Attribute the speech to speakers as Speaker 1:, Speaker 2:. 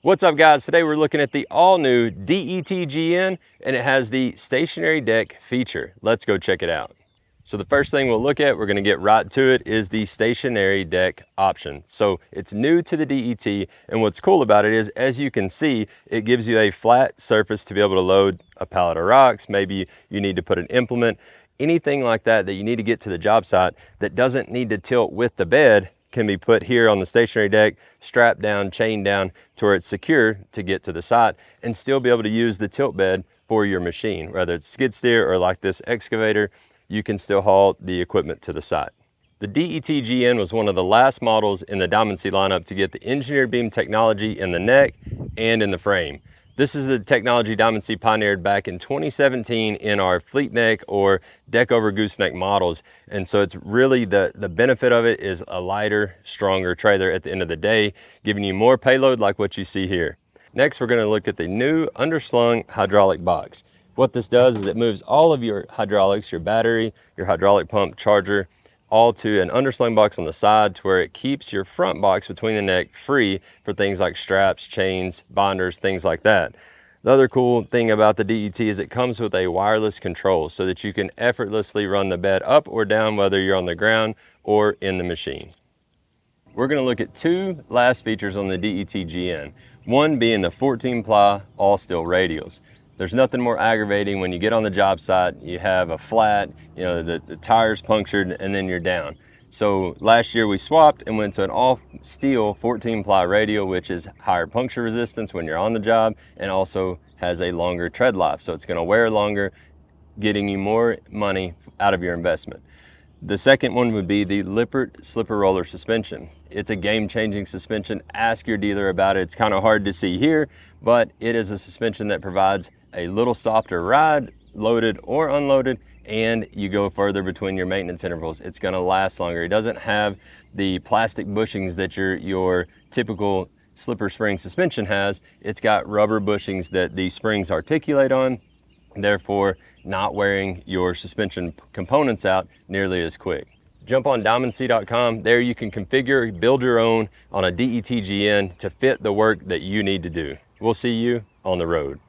Speaker 1: What's up guys, today we're looking at the all new DET-GN and it has the stationary deck feature. Let's go check it out. So the first thing we'll look at, we're gonna get right to it, is the stationary deck option. So it's new to the DET, and what's cool about it is, as you can see, it gives you a flat surface to be able to load a pallet of rocks. Maybe you need to put an implement, anything like that that you need to get to the job site that doesn't need to tilt with the bed can be put here on the stationary deck, strapped down, chained down to where it's secure to get to the site, and still be able to use the tilt bed for your machine. Whether it's skid steer or like this excavator, you can still haul the equipment to the site. The DET-GN was one of the last models in the Diamond C lineup to get the engineered beam technology in the neck and in the frame. This is the technology Diamond C pioneered back in 2017 in our fleet neck or deck over gooseneck models. And so it's really the benefit of it is a lighter, stronger trailer at the end of the day, giving you more payload like what you see here. Next, we're gonna look at the new underslung hydraulic box. What this does is it moves all of your hydraulics, your battery, your hydraulic pump, charger, all to an underslung box on the side, to where it keeps your front box between the neck free for things like straps, chains, binders, things like that. The other cool thing about the DET is it comes with a wireless control so that you can effortlessly run the bed up or down, whether you're on the ground or in the machine. We're gonna look at two last features on the DET-GN. One being the 14-ply all-steel radials. There's nothing more aggravating when you get on the job site, you have a flat, you know, the tire's punctured, and then you're down. So last year we swapped and went to an all steel 14-ply radial, which is higher puncture resistance when you're on the job and also has a longer tread life. So it's gonna wear longer, getting you more money out of your investment. The second one would be the Lippert slipper roller suspension. It's a game-changing suspension. Ask your dealer about it. It's kind of hard to see here, but it is a suspension that provides a little softer ride, loaded or unloaded, and you go further between your maintenance intervals. It's gonna last longer. It doesn't have the plastic bushings that your typical slipper spring suspension has. It's got rubber bushings that these springs articulate on, therefore not wearing your suspension components out nearly as quick. Jump on diamondc.com. There you can configure, build your own on a DET-GN to fit the work that you need to do. We'll see you on the road.